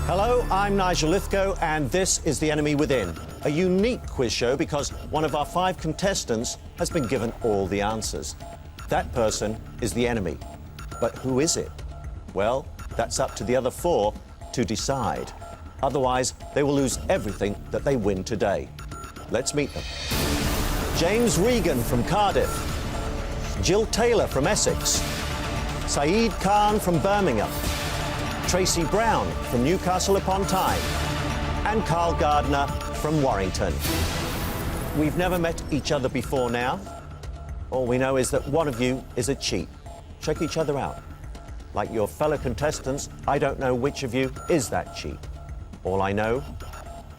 Hello, I'm Nigel Lythgoe, and this is The Enemy Within, a unique quiz show because one of our 5 contestants has been given all the answers. That person is the enemy. But who is it? Well, that's up to the other 4 to decide. Otherwise, they will lose everything that they win today. Let's meet them. James Regan from Cardiff. Jill Taylor from Essex. Saeed Khan from Birmingham. Tracy Brown from Newcastle upon Tyne, and Carl Gardner from Warrington. We've never met each other before now. All we know is that one of you is a cheat. Check each other out. Like your fellow contestants, I don't know which of you is that cheat. All I know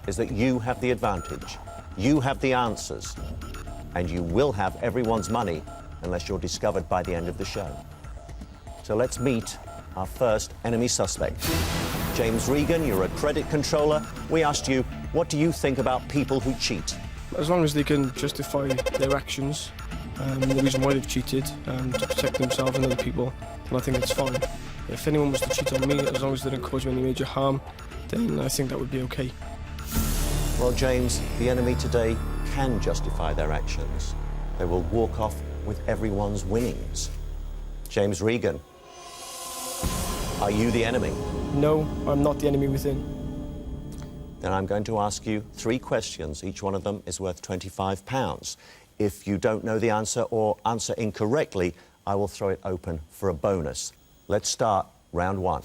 is that you have the advantage. You have the answers. And you will have everyone's money unless you're discovered by the end of the show. So let's meet our first enemy suspect. James Regan, you're a credit controller. We asked you, what do you think about people who cheat? As long as they can justify their actions, the reason why they've cheated, to protect themselves and other people, then I think it's fine. If anyone was to cheat on me, as long as they didn't cause me any major harm, then I think that would be okay. Well, James, the enemy today can justify their actions. They will walk off with everyone's winnings. James Regan, are you the enemy? No, I'm not the enemy within. Then I'm going to ask you 3 questions. Each one of them is worth £25. If you don't know the answer or answer incorrectly, I will throw it open for a bonus. Let's start round 1.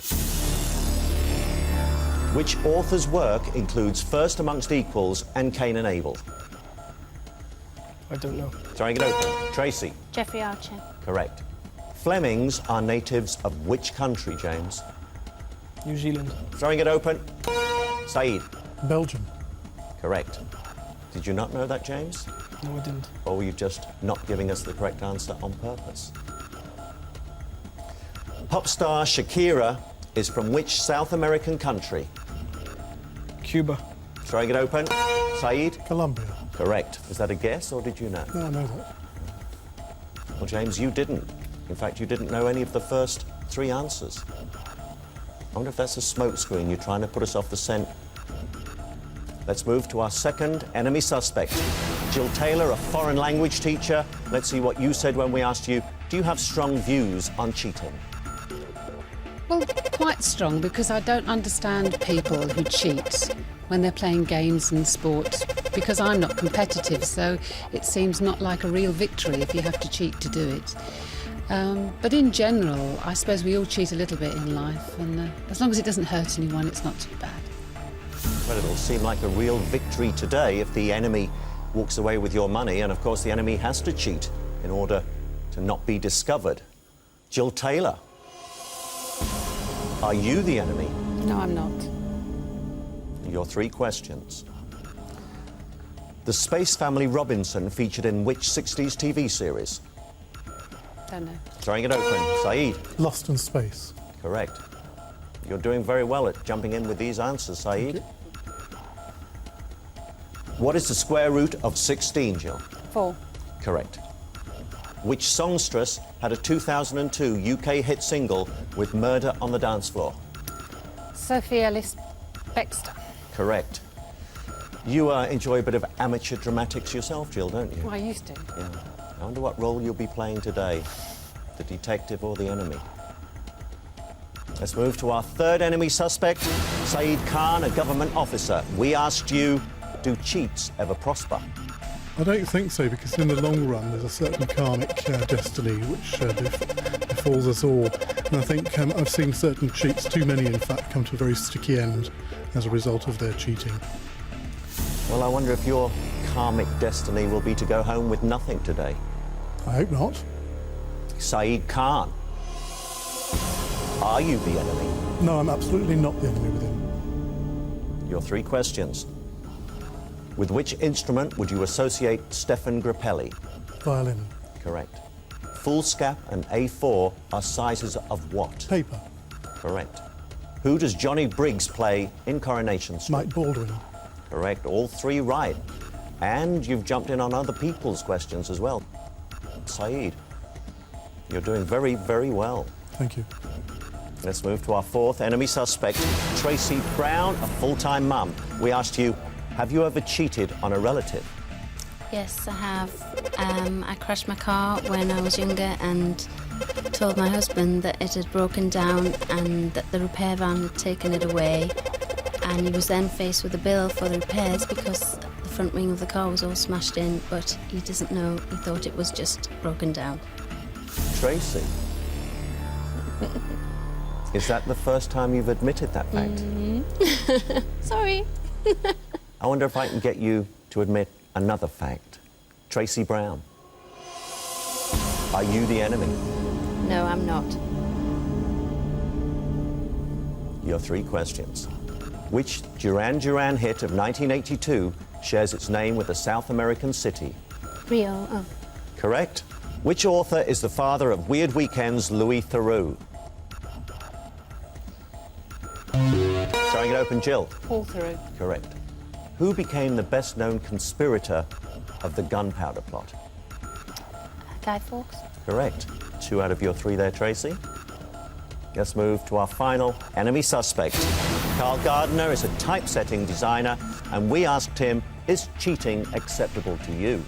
Which author's work includes First Amongst Equals and Cain and Abel? I don't know. Throwing it open. Tracy. Jeffrey Archer. Correct. Flemings are natives of which country, James? New Zealand. Throwing it open. Saeed. Belgium. Correct. Did you not know that, James? No, I didn't. Or were you just not giving us the correct answer on purpose? Pop star Shakira is from which South American country? Cuba. Throwing it open. Saeed? Colombia. Correct. Is that a guess, or did you know? No, I know that. Well, James, you didn't. In fact, you didn't know any of the first 3 answers. I wonder if that's a smokescreen. You're trying to put us off the scent. Let's move to our second enemy suspect. Jill Taylor, a foreign language teacher. Let's see what you said when we asked you, do you have strong views on cheating? Well, quite strong, because I don't understand people who cheat when they're playing games and sport, because I'm not competitive, so it seems not like a real victory if you have to cheat to do it. But in general, I suppose we all cheat a little bit in life, and as long as it doesn't hurt anyone, it's not too bad. Well, it'll seem like a real victory today if the enemy walks away with your money, and of course the enemy has to cheat in order to not be discovered. Jill Taylor, are you the enemy? No, I'm not. Your 3 questions. The Space Family Robinson featured in which 60s TV series? Don't know. Throwing it open. Saeed. Lost in Space. Correct. You're doing very well at jumping in with these answers, Saeed. What is the square root of 16, Jill? 4. Correct. Which songstress had a 2002 UK hit single with Murder on the Dance Floor? Sophie Ellis Bextor. Correct. You enjoy a bit of amateur dramatics yourself, Jill, don't you? Well, I used to. Yeah. I wonder what role you'll be playing today, the detective or the enemy. Let's move to our third enemy suspect, Saeed Khan, a government officer. We asked you, do cheats ever prosper? I don't think so, because in the long run there's a certain karmic destiny which befalls us all. And I think I've seen certain cheats, too many in fact, come to a very sticky end as a result of their cheating. Well, I wonder if your karmic destiny will be to go home with nothing today. I hope not. Saeed Khan, are you the enemy? No, I'm absolutely not the enemy within. Your 3 questions. With which instrument would you associate Stefan Grappelli? Violin. Correct. Foolscap and A4 are sizes of what? Paper. Correct. Who does Johnny Briggs play in Coronation Street? Mike Baldwin. Correct. All 3 right. And you've jumped in on other people's questions as well. Saeed, you're doing very, very well. Thank you. Let's move to our fourth enemy suspect, Tracy Brown, a full-time mum. We asked you, have you ever cheated on a relative? Yes, I have. I crashed my car when I was younger and told my husband that it had broken down and that the repair van had taken it away. And he was then faced with a bill for the repairs because the front wing of the car was all smashed in, but he doesn't know. He thought it was just broken down. Tracy, is that the first time you've admitted that fact? Sorry. I wonder if I can get you to admit another fact. Tracy Brown, are you the enemy? No, I'm not. Your three questions. Which Duran Duran hit of 1982 shares its name with a South American city? Rio. Oh. Correct. Which author is the father of Weird Weekend's Louis Theroux? Throwing it open, Jill. Paul Theroux. Correct. Who became the best-known conspirator of the gunpowder plot? Guy Fawkes. Correct. 2 out of your 3 there, Tracy. Let's move to our final enemy suspect. Carl Gardner is a typesetting designer, and we asked him, is cheating acceptable to you?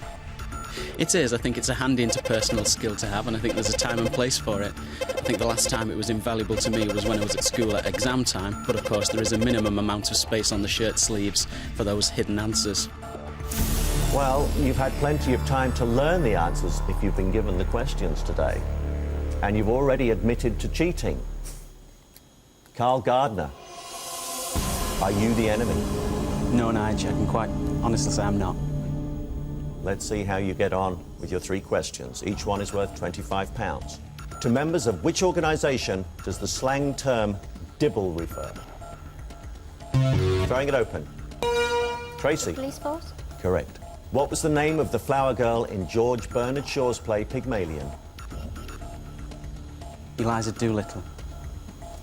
It is. I think it's a handy interpersonal skill to have, and I think there's a time and place for it. I think the last time it was invaluable to me was when I was at school at exam time, but of course there is a minimum amount of space on the shirt sleeves for those hidden answers. Well, you've had plenty of time to learn the answers if you've been given the questions today. And you've already admitted to cheating. Carl Gardner, are you the enemy? No, Nigel, I can quite honestly say I'm not. Let's see how you get on with your 3 questions. Each one is worth £25. To members of which organisation does the slang term dibble refer? Throwing it open. Tracy. Police force? Correct. What was the name of the flower girl in George Bernard Shaw's play Pygmalion? Eliza Doolittle.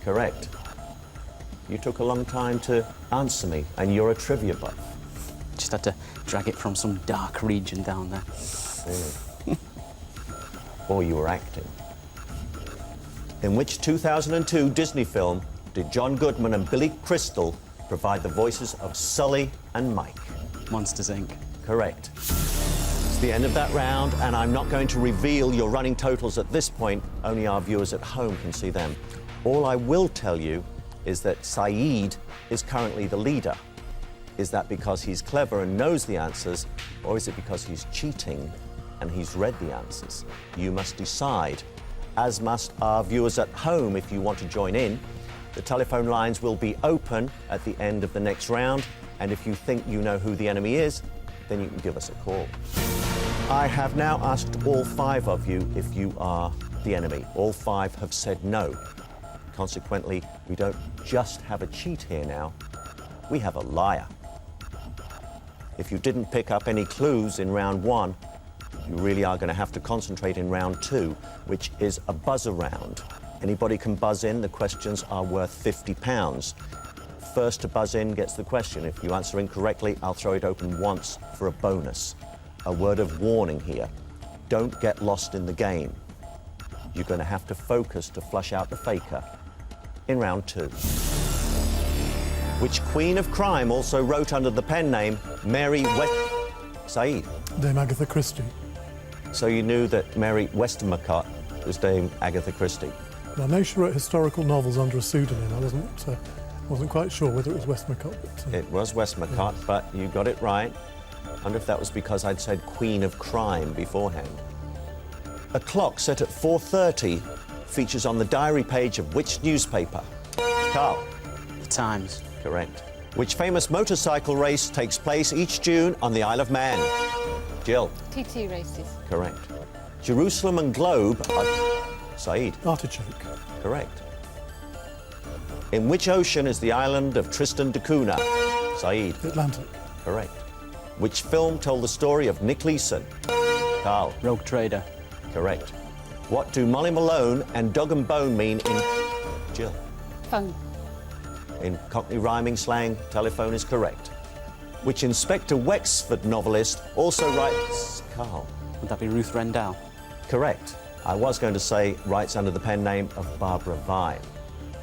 Correct. You took a long time to answer me, and you're a trivia buff. Just had to drag it from some dark region down there. Really? Or you were acting. In which 2002 Disney film did John Goodman and Billy Crystal provide the voices of Sully and Mike? Monsters, Inc. Correct. It's the end of that round, and I'm not going to reveal your running totals at this point. Only our viewers at home can see them. All I will tell you is that Saeed is currently the leader. Is that because he's clever and knows the answers, or is it because he's cheating and he's read the answers? You must decide, as must our viewers at home if you want to join in. The telephone lines will be open at the end of the next round, and if you think you know who the enemy is, then you can give us a call. I have now asked all 5 of you if you are the enemy. All 5 have said no. Consequently, we don't just have a cheat here now, we have a liar. If you didn't pick up any clues in round 1, you really are going to have to concentrate in round 2, which is a buzzer round. Anybody can buzz in. The questions are worth £50. First to buzz in gets the question. If you answer incorrectly, I'll throw it open once for a bonus. A word of warning here. Don't get lost in the game. You're going to have to focus to flush out the faker in round 2. Which queen of crime also wrote under the pen name Mary Saeed? Dame Agatha Christie. So you knew that Mary Westmacott was Dame Agatha Christie? Well, I know she wrote historical novels under a pseudonym. I wasn't quite sure whether it was Westmacott. But, It was Westmacott, but you got it right. I wonder if that was because I'd said Queen of Crime beforehand. A clock set at 4:30 features on the diary page of which newspaper? Carl. The Times. Correct. Which famous motorcycle race takes place each June on the Isle of Man? Jill. TT races. Correct. Jerusalem and Globe are... Saeed. Artichoke. Correct. In which ocean is the island of Tristan da Cunha? Saeed. Atlantic. Correct. Which film told the story of Nick Leeson? Carl. Rogue Trader. Correct. What do Molly Malone and Dog and Bone mean in... Jill. Phone. In Cockney rhyming slang, telephone is correct. Which Inspector Wexford novelist also writes... Carl. Would that be Ruth Rendell? Correct. I was going to say writes under the pen name of Barbara Vine.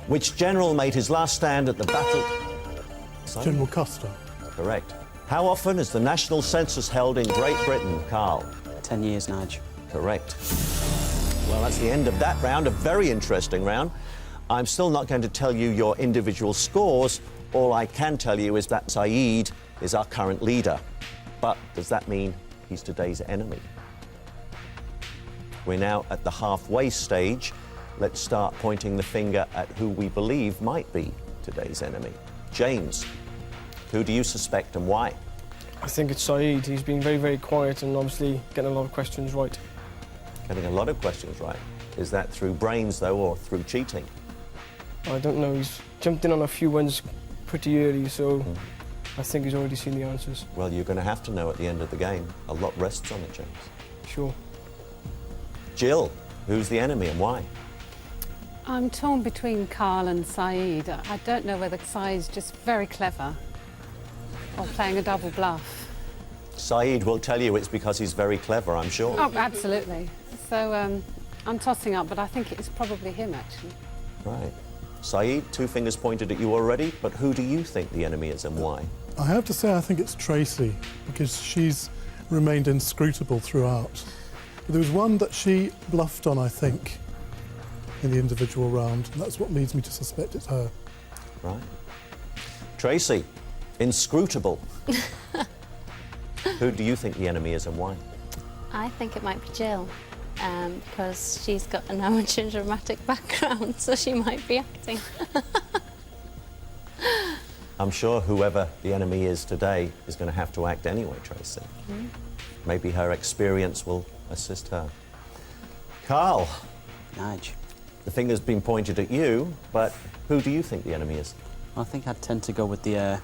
Which general made his last stand at the battle? Sorry? General Custer. Correct. How often is the national census held in Great Britain, Carl? 10 years, Nigel. Correct. Well, that's the end of that round, a very interesting round. I'm still not going to tell you your individual scores. All I can tell you is that Saeed is our current leader. But does that mean he's today's enemy? We're now at the halfway stage. Let's start pointing the finger at who we believe might be today's enemy. James, who do you suspect and why? I think it's Saeed. He's been very, very quiet and obviously getting a lot of questions right. Getting a lot of questions right. Is that through brains, though, or through cheating? I don't know. He's jumped in on a few ones pretty early, so I think he's already seen the answers. Well, you're going to have to know at the end of the game. A lot rests on it, James. Sure. Jill, who's the enemy and why? I'm torn between Carl and Saeed. I don't know whether Saeed's just very clever or playing a double bluff. Saeed will tell you it's because he's very clever, I'm sure. Oh, absolutely. So I'm tossing up, but I think it's probably him, actually. Right. Saeed, two fingers pointed at you already, but who do you think the enemy is and why? I have to say I think it's Tracy, because she's remained inscrutable throughout. But there was one that she bluffed on, I think, in the individual round, and that's what leads me to suspect it's her. Right. Tracy, inscrutable. Who do you think the enemy is and why? I think it might be Jill, because she's got an amateur dramatic background, so she might be acting. I'm sure whoever the enemy is today is going to have to act anyway, Tracy. Maybe her experience will assist her. Carl, Nigel. the finger's been pointed at you, but who do you think the enemy is? I think I'd tend to go with the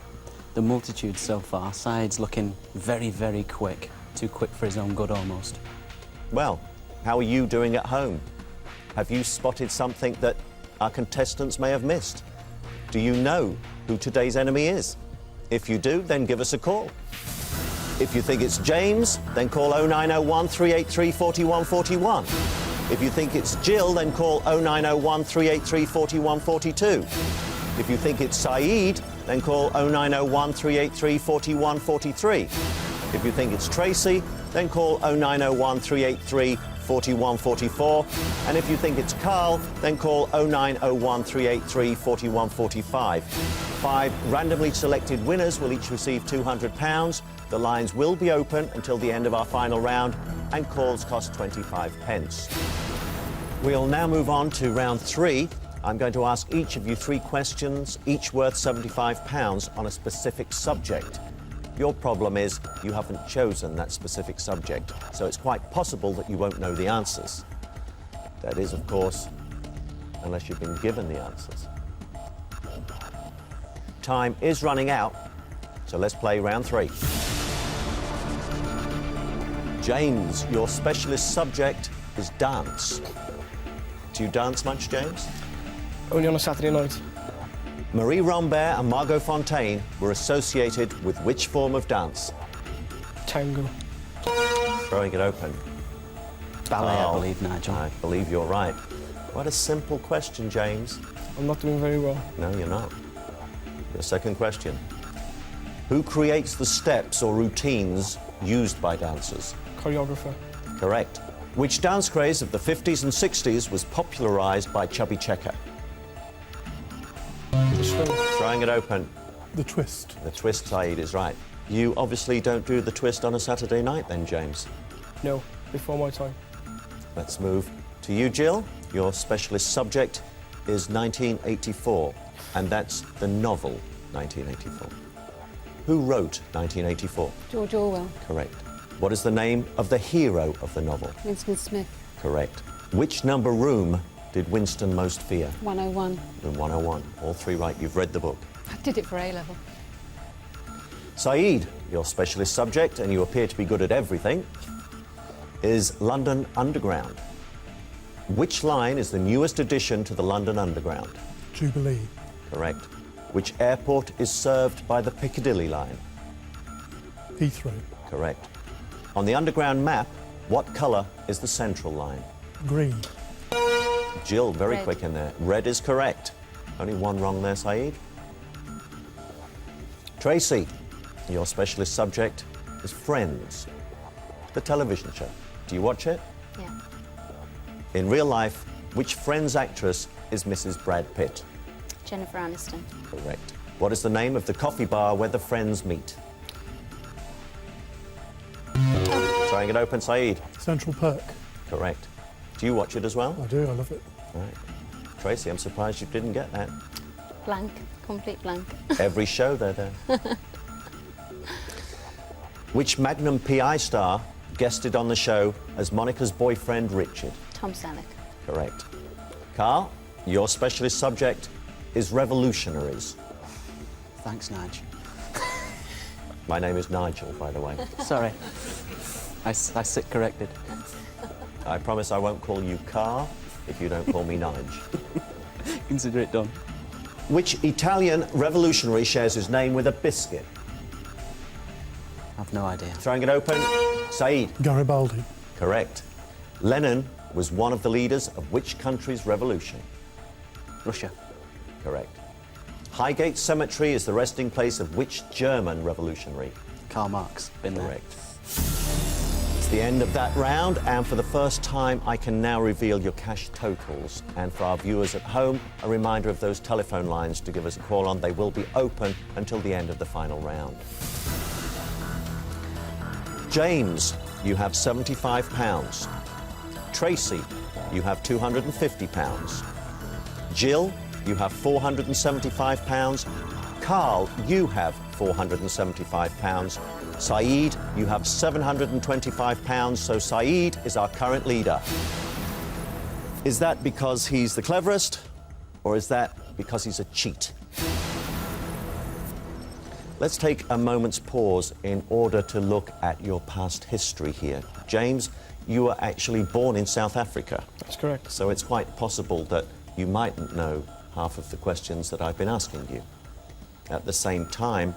multitude so far. Saeed's looking very, very quick. Too quick for his own good, almost. Well, how are you doing at home? Have you spotted something that our contestants may have missed? Do you know who today's enemy is? If you do, then give us a call. If you think it's James, then call 0901 383 4141. If you think it's Jill, then call 0901 383 4142. If you think it's Saeed, then call 0901 383 4143. If you think it's Tracy, then call 0901 383 4144. And if you think it's Carl, then call 0901 383 4145. 5 randomly selected winners will each receive £200. The lines will be open until the end of our final round, and calls cost 25 pence. We'll now move on to round 3. I'm going to ask each of you 3 questions, each worth £75 on a specific subject. Your problem is you haven't chosen that specific subject, so it's quite possible that you won't know the answers. That is, of course, unless you've been given the answers. Time is running out, so let's play round 3. James, your specialist subject is dance. Do you dance much, James? Only on a Saturday night. Marie Rambert and Margot Fontaine were associated with which form of dance? Tango. Throwing it open. Ballet, Oh, I believe, Nigel. I believe you're right. What a simple question, James. I'm not doing very well. No, you're not. Your second question. Who creates the steps or routines used by dancers? Choreographer. Correct. Which dance craze of the 50s and 60s was popularised by Chubby Checker? The swing. Throwing it open. The twist. The twist, Saeed, is right. You obviously don't do the twist on a Saturday night then, James. No, before my time. Let's move to you, Jill. Your specialist subject is 1984, and that's the novel 1984. Who wrote 1984? George Orwell. Correct. What is the name of the hero of the novel? Winston Smith. Correct. Which number room did Winston most fear? 101. Room 101. All 3 right. You've read the book. I did it for A-level. Saeed, your specialist subject, and you appear to be good at everything, is London Underground. Which line is the newest addition to the London Underground? Jubilee. Correct. Which airport is served by the Piccadilly line? Heathrow. Correct. On the Underground map, what colour is the central line? Green. Jill, very Red. quick in there. Red is correct. Only one wrong there, Saeed. Tracy, your specialist subject is Friends, the television show. Do you watch it? Yeah. In real life, which Friends actress is Mrs. Brad Pitt? Jennifer Aniston. Correct. What is the name of the coffee bar where the friends meet? Throwing it open, Saeed. Central Perk. Correct. Do you watch it as well? I do, I love it. Right. Tracy, I'm surprised you didn't get that. Blank. Complete blank. Every show they're there. Which Magnum PI star guested on the show as Monica's boyfriend, Richard? Tom Selleck. Correct. Carl, your specialist subject is revolutionaries. Thanks, Nigel. My name is Nigel, by the way. Sorry. I sit corrected. I promise I won't call you Carl if you don't call me Nige. Consider it done. Which Italian revolutionary shares his name with a biscuit? I've no idea. Throwing it open, Saeed. Garibaldi. Correct. Lenin was one of the leaders of which country's revolution? Russia. Correct. Highgate Cemetery is the resting place of which German revolutionary? Karl Marx. Been there. Correct. It's the end of that round, and for the first time, I can now reveal your cash totals. And for our viewers at home, a reminder of those telephone lines to give us a call on. They will be open until the end of the final round. James, you have £75. Tracy, you have £250. Jill, you have £475. Carl, you have £475. Saeed, you have £725, so Saeed is our current leader. Is that because he's the cleverest, or is that because he's a cheat? Let's take a moment's pause in order to look at your past history here. James, you were actually born in South Africa. That's correct. So it's quite possible that you mightn't know half of the questions that I've been asking you. At the same time,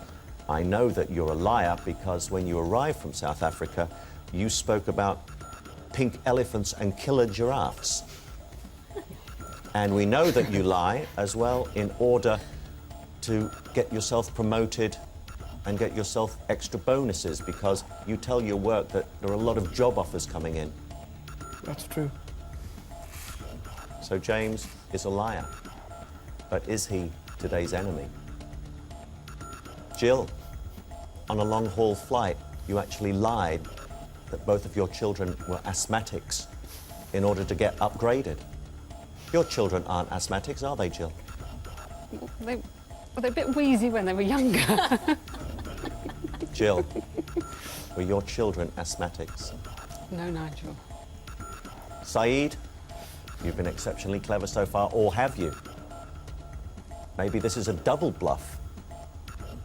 I know that you're a liar because when you arrived from South Africa, you spoke about pink elephants and killer giraffes. And we know that you lie as well in order to get yourself promoted and get yourself extra bonuses because you tell your work that there are a lot of job offers coming in. That's true. So James is a liar. But is he today's enemy? Jill, on a long-haul flight, you actually lied that both of your children were asthmatics in order to get upgraded. Your children aren't asthmatics, are they, Jill? They're a bit wheezy when they were younger. Jill, were your children asthmatics? No, Nigel. Saeed, you've been exceptionally clever so far, or have you? Maybe this is a double bluff,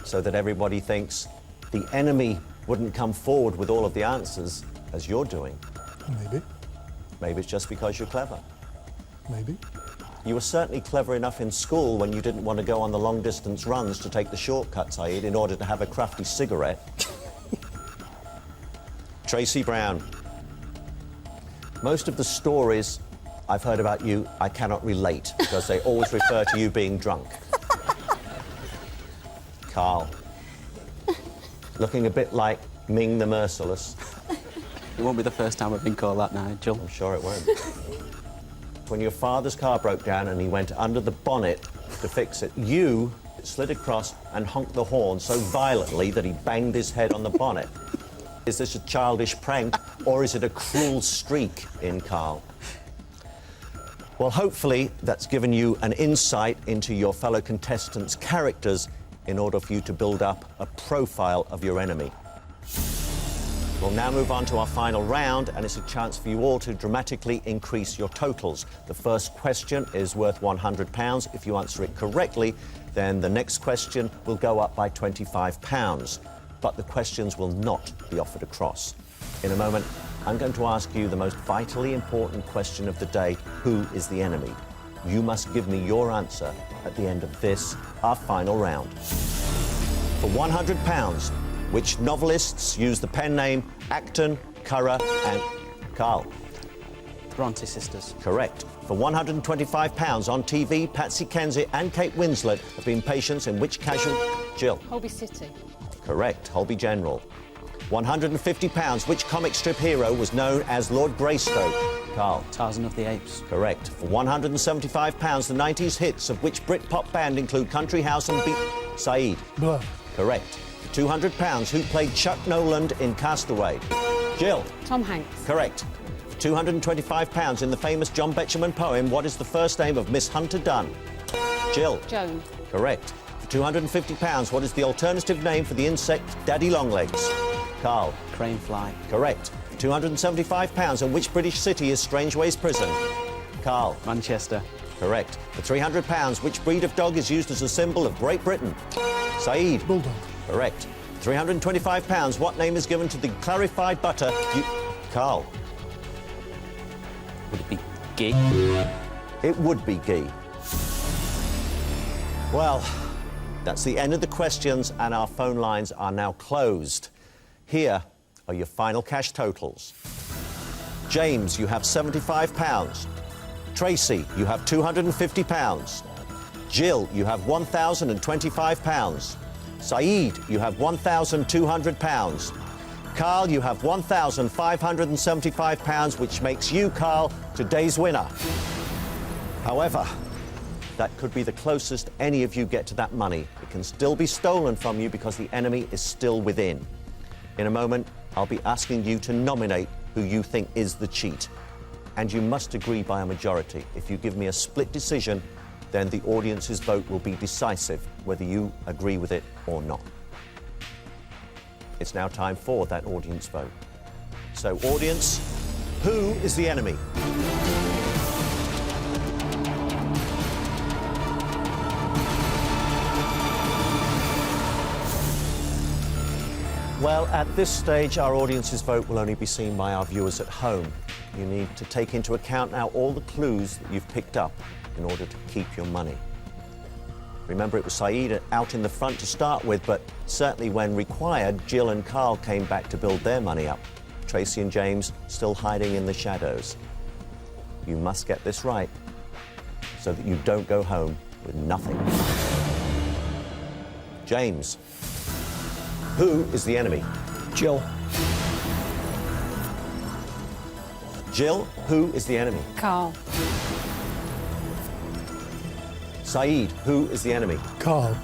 so that everybody thinks the enemy wouldn't come forward with all of the answers as you're doing. Maybe. Maybe it's just because you're clever. Maybe. You were certainly clever enough in school when you didn't want to go on the long-distance runs to take the shortcut, Saeed, in order to have a crafty cigarette. Tracy Brown. Most of the stories I've heard about you, I cannot relate because they always refer to you being drunk. Carl. Looking a bit like Ming the Merciless. It won't be the first time I've been called that, Nigel. I'm sure it won't. When your father's car broke down and he went under the bonnet to fix it, you slid across and honked the horn so violently that he banged his head on the bonnet. Is this a childish prank or is it a cruel streak in Carl? Well, hopefully that's given you an insight into your fellow contestants' characters in order for you to build up a profile of your enemy. We'll now move on to our final round, and it's a chance for you all to dramatically increase your totals. The first question is worth £100. If you answer it correctly, then the next question will go up by £25. But the questions will not be offered across. In a moment, I'm going to ask you the most vitally important question of the day: who is the enemy? You must give me your answer at the end of this, our final round. For £100, which novelists use the pen name Acton, Currer and Carl? Bronte sisters. Correct. For £125 on TV, Patsy Kensit and Kate Winslet have been patients in which casual... Jill. Holby City. Correct. Holby General. £150. Which comic strip hero was known as Lord Greystoke? Carl. Tarzan of the Apes. Correct. For £175, the 90s hits of which Britpop band include Country House and Beat... Saeed. Blur. Correct. For £200, who played Chuck Noland in Castaway? Jill. Tom Hanks. Correct. For £225, in the famous John Betjeman poem, what is the first name of Miss Hunter Dunn? Jill. Joan. Correct. For £250, what is the alternative name for the insect Daddy Longlegs? Carl. Crane fly. Correct. For £275, in which British city is Strangeways Prison? Carl. Manchester. Correct. For £300, which breed of dog is used as a symbol of Great Britain? Saeed. Bulldog. Correct. £325, what name is given to the clarified butter? Carl. Would it be ghee? It would be ghee. Well, that's the end of the questions, and our phone lines are now closed. Here are your final cash totals. James, you have £75. Tracy, you have £250. Jill, you have £1,025. Saeed, you have £1,200. Carl, you have £1,575, which makes you, Carl, today's winner. However, that could be the closest any of you get to that money. It can still be stolen from you because the enemy is still within. In a moment, I'll be asking you to nominate who you think is the cheat. And you must agree by a majority. If you give me a split decision, then the audience's vote will be decisive, whether you agree with it or not. It's now time for that audience vote. So, audience, who is the enemy? Well, at this stage, our audience's vote will only be seen by our viewers at home. You need to take into account now all the clues that you've picked up in order to keep your money. Remember, it was Saeed out in the front to start with, but certainly when required, Jill and Carl came back to build their money up. Tracy and James still hiding in the shadows. You must get this right so that you don't go home with nothing. James, who is the enemy? Jill. Jill, who is the enemy? Carl. Saeed, who is the enemy? Carl.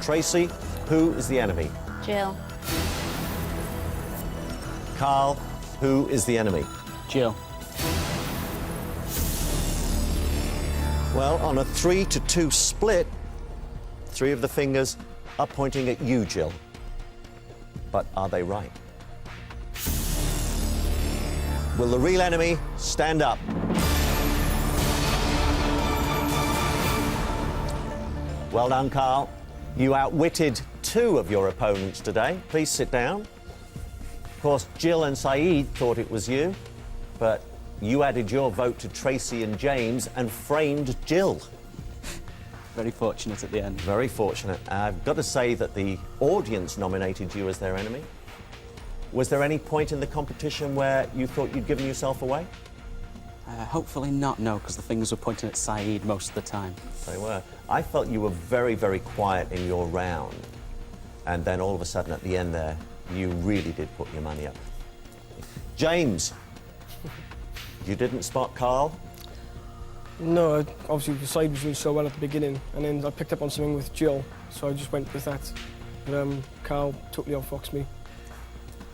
Tracy, who is the enemy? Jill. Carl, who is the enemy? Jill. Well, on a 3-2 split, 3 of the fingers are pointing at you, Jill. But are they right? Will the real enemy stand up? Well done, Carl. You outwitted 2 of your opponents today. Please sit down. Of course, Jill and Saeed thought it was you, but you added your vote to Tracy and James and framed Jill. Very fortunate at the end. Very fortunate. I've got to say that the audience nominated you as their enemy. Was there any point in the competition where you thought you'd given yourself away? Hopefully not, no, because the fingers were pointing at Saeed most of the time. They were. I felt you were very, very quiet in your round. And then all of a sudden at the end there, you really did put your money up. James, you didn't spot Carl? No, obviously the side was doing so well at the beginning, and then I picked up on something with Jill, so I just went with that. But Carl totally outfoxed me.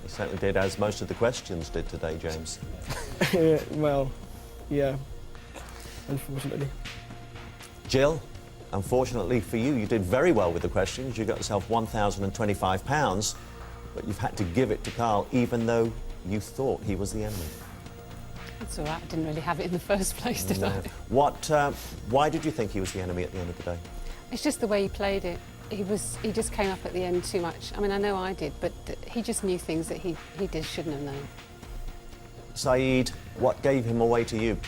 He certainly did, as most of the questions did today, James. Well, yeah, unfortunately. Jill, unfortunately for you, you did very well with the questions. You got yourself £1,025, but you've had to give it to Carl, even though you thought he was the enemy. It's all right, I didn't really have it in the first place, did I? Why did you think he was the enemy at the end of the day? It's just the way he played it. He just came up at the end too much. I mean, I know I did, but he just knew things that he shouldn't have known. Saeed, what gave him away to you?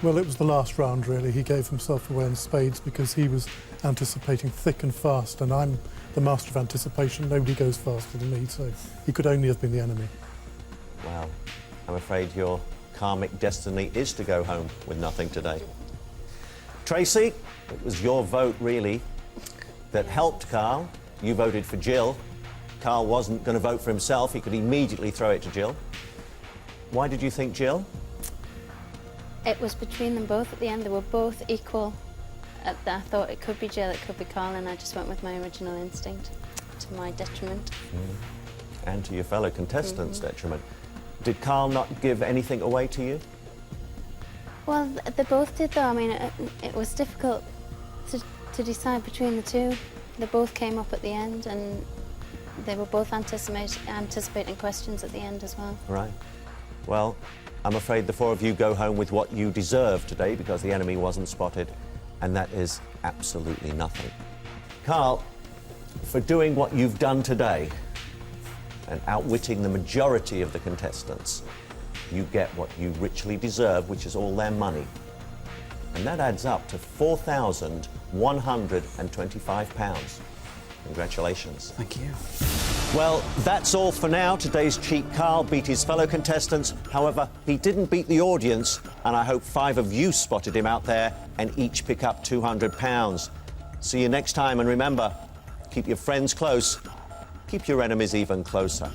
Well, it was the last round, really. He gave himself away in spades because he was anticipating thick and fast, and I'm the master of anticipation. Nobody goes faster than me, so he could only have been the enemy. Well, I'm afraid your karmic destiny is to go home with nothing today. Tracy, it was your vote, really, that helped Carl. You voted for Jill. Carl wasn't going to vote for himself. He could immediately throw it to Jill. Why did you think Jill? It was between them both at the end. They were both equal. I thought it could be Jill, it could be Carl, and I just went with my original instinct, to my detriment. And to your fellow contestants' detriment. Did Carl not give anything away to you? Well, they both did, though. I mean, it was difficult to decide between the two. They both came up at the end, and they were both anticipating questions at the end as well. Right. Well, I'm afraid the four of you go home with what you deserve today because the enemy wasn't spotted, and that is absolutely nothing. Carl, for doing what you've done today and outwitting the majority of the contestants, you get what you richly deserve, which is all their money. And that adds up to £4,125. Congratulations. Thank you. Well, that's all for now. Today's cheat Carl beat his fellow contestants. However, he didn't beat the audience, and I hope 5 of you spotted him out there and each pick up £200. See you next time, and remember, keep your friends close, keep your enemies even closer.